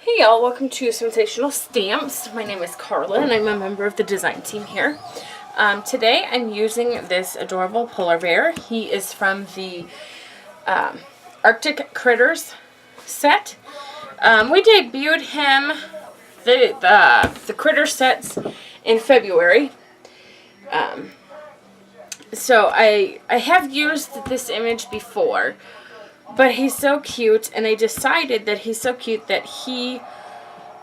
Hey y'all, welcome to Sunsational Stamps. My name is Carla and I'm a member of the design team here. Today I'm using this adorable polar bear. He is from the Arctic Critters set. We debuted him, the Critter sets, in February. So I have used this image before. But he's so cute, and I decided that he's so cute that he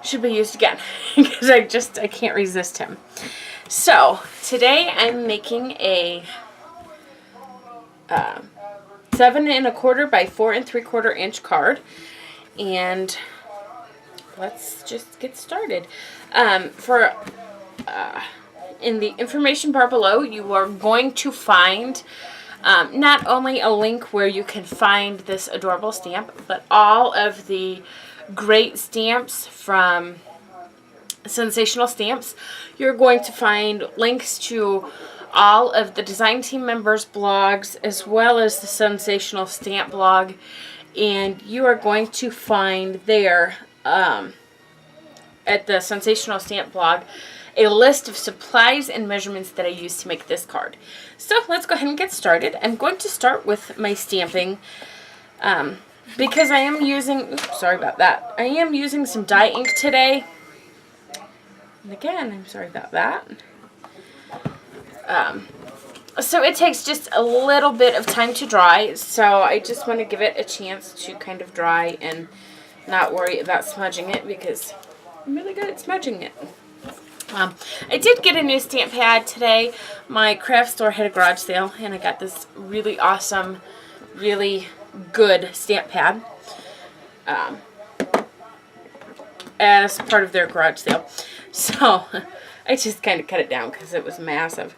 should be used again. Because I can't resist him. So, today I'm making a 7 1/4 by 4 3/4 inch card. And let's just get started. In the information bar below, you are going to find not only a link where you can find this adorable stamp, but all of the great stamps from Sunsational Stamps. You're going to find links to all of the design team members' blogs, as well as the Sunsational Stamp blog, and you are going to find there at the Sunsational Stamp blog a list of supplies and measurements that I used to make this card. So let's go ahead and get started. I'm going to start with my stamping because I am using, sorry about that. I am using some dye ink today. And again, I'm sorry about that. So it takes just a little bit of time to dry, so I just want to give it a chance to kind of dry and not worry about smudging it because I'm really good at smudging it. I did get a new stamp pad today. My craft store had a garage sale, and I got this really awesome, really good stamp pad as part of their garage sale. So I just kind of cut it down because it was massive.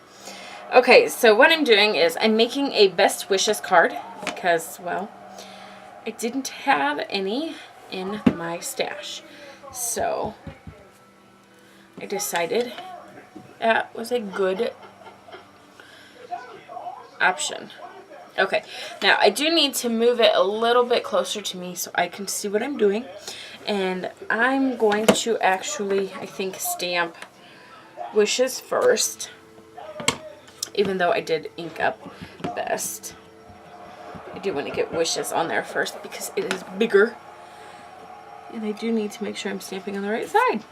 Okay, so what I'm doing is I'm making a best wishes card because, well, I didn't have any in my stash. So I decided that was a good option. Okay, now I do need to move it a little bit closer to me so I can see what I'm doing. And I'm going to actually, I think, stamp wishes first. Even though I did ink up best. I do want to get wishes on there first because it is bigger. And I do need to make sure I'm stamping on the right side.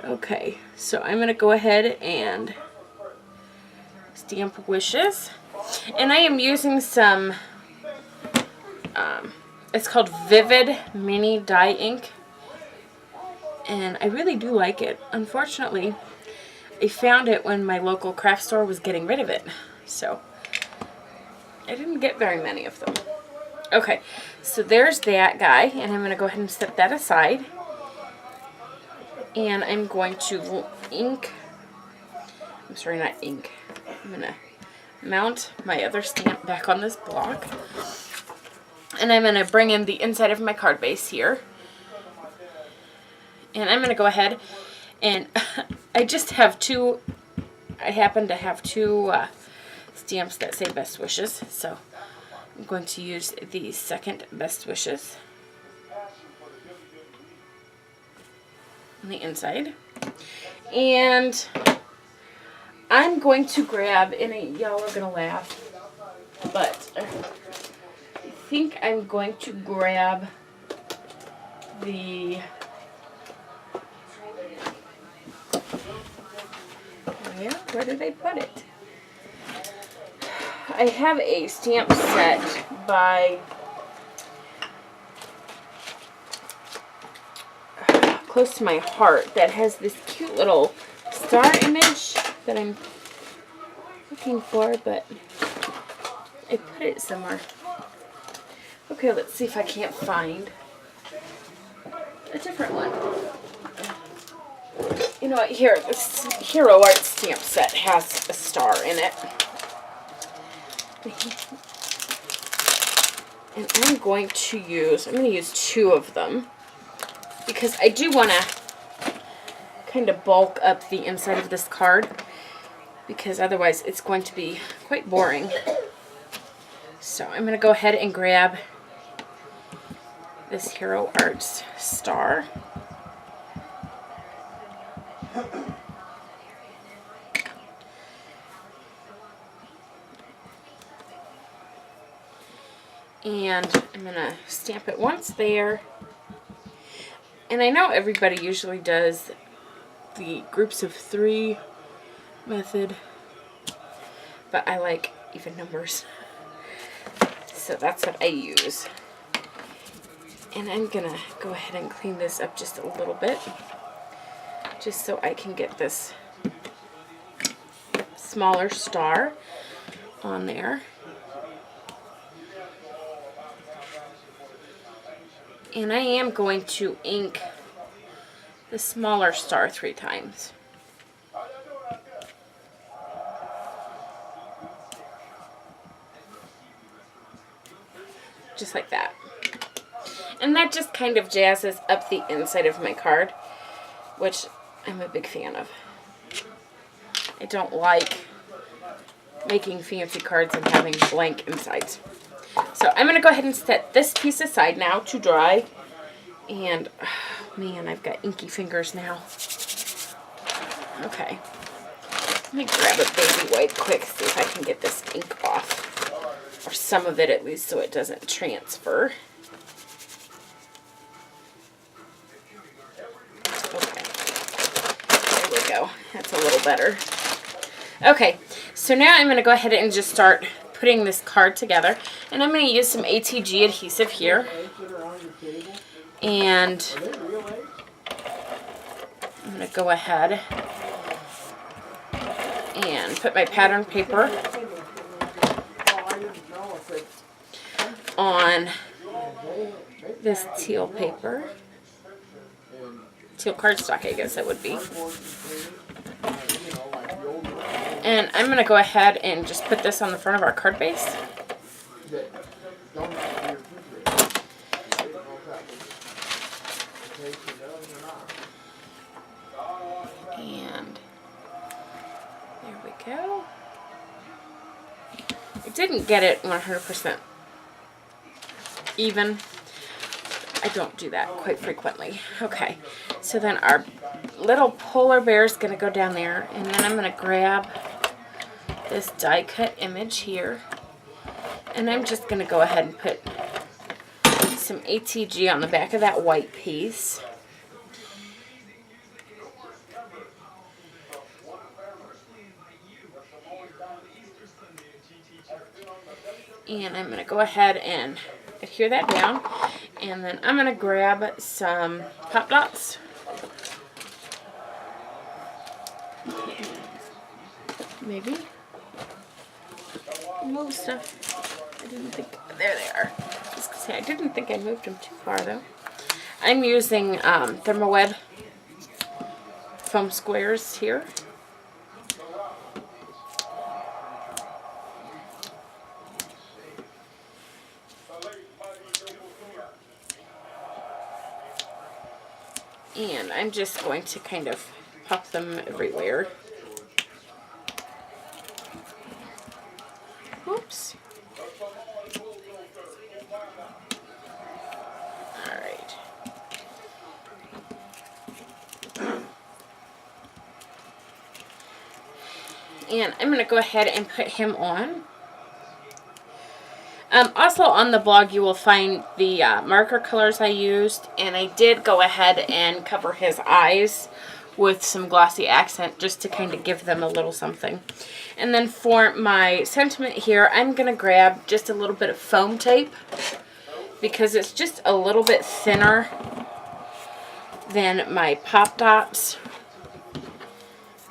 Okay, so I'm going to go ahead and stamp wishes. And I am using some, it's called Vivid Mini Dye Ink. And I really do like it. Unfortunately, I found it when my local craft store was getting rid of it. So, I didn't get very many of them. Okay, so there's that guy. And I'm going to go ahead and set that aside. And I'm going to ink, I'm sorry, not ink. I'm going to mount my other stamp back on this block. And I'm going to bring in the inside of my card base here. And I'm going to go ahead and I just have two, I happen to have two stamps that say best wishes. So I'm going to use the second best wishes on the inside. And I'm going to grab, and y'all are going to laugh, but I think I'm going to grab the, where did I put it? I have a stamp set by Close to My Heart that has this cute little star image that I'm looking for, but I put it somewhere. Okay, let's see if I can't find a different one. You know what, here, this Hero Art stamp set has a star in it. And I'm going to use two of them because I do want to kind of bulk up the inside of this card because otherwise it's going to be quite boring. So I'm going to go ahead and grab this Hero Arts star. And I'm going to stamp it once there. And I know everybody usually does the groups of 3 method, but I like even numbers. So that's what I use. And I'm going to go ahead and clean this up just a little bit, just so I can get this smaller star on there. And I am going to ink the smaller star 3 times. Just like that. And that just kind of jazzes up the inside of my card, which I'm a big fan of. I don't like making fancy cards and having blank insides. So I'm going to go ahead and set this piece aside now to dry. And, oh man, I've got inky fingers now. Okay. Let me grab a baby wipe quick, see if I can get this ink off. Or some of it at least, so it doesn't transfer. Okay. There we go. That's a little better. Okay, so now I'm going to go ahead and just start putting this card together. And I'm going to use some ATG adhesive here. And I'm going to go ahead and put my pattern paper on this teal paper. Teal cardstock, I guess it would be. And I'm going to go ahead and just put this on the front of our card base. And there we go. I didn't get it 100% even. I don't do that quite frequently. Okay, so then our little polar bear is going to go down there, and then I'm going to grab this die cut image here, and I'm just going to go ahead and put some ATG on the back of that white piece. And I'm going to go ahead and adhere that down, and then I'm going to grab some pop dots. Maybe move stuff. I didn't think. There they are. Just to say, I didn't think I moved them too far though. I'm using Thermoweb foam squares here. And I'm just going to kind of pop them everywhere. Oops. All right. And I'm going to go ahead and put him on. Also on the blog you will find the marker colors I used, and I did go ahead and cover his eyes with some glossy accent just to kind of give them a little something. And then for my sentiment here, I'm going to grab just a little bit of foam tape because it's just a little bit thinner than my pop dots.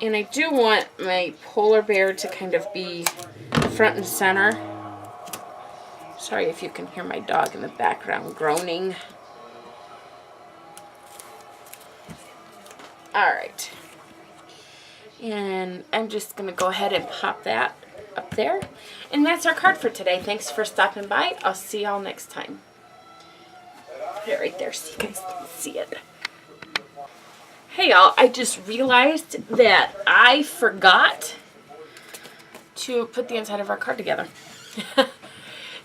And I do want my polar bear to kind of be front and center. Sorry if you can hear my dog in the background groaning. Alright. And I'm just going to go ahead and pop that up there. And that's our card for today. Thanks for stopping by. I'll see y'all next time. Put it right there so you guys can see it. Hey y'all, I just realized that I forgot to put the inside of our card together.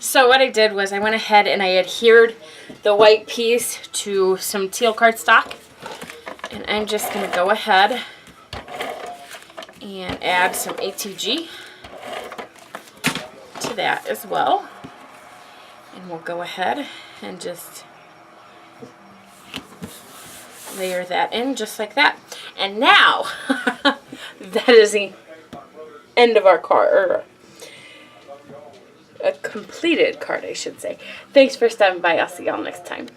So what I did was I went ahead and I adhered the white piece to some teal cardstock. And I'm just going to go ahead and add some ATG to that as well. And we'll go ahead and just layer that in just like that. And now, that is the end of our card, or a completed card, I should say. Thanks for stopping by. I'll see y'all next time.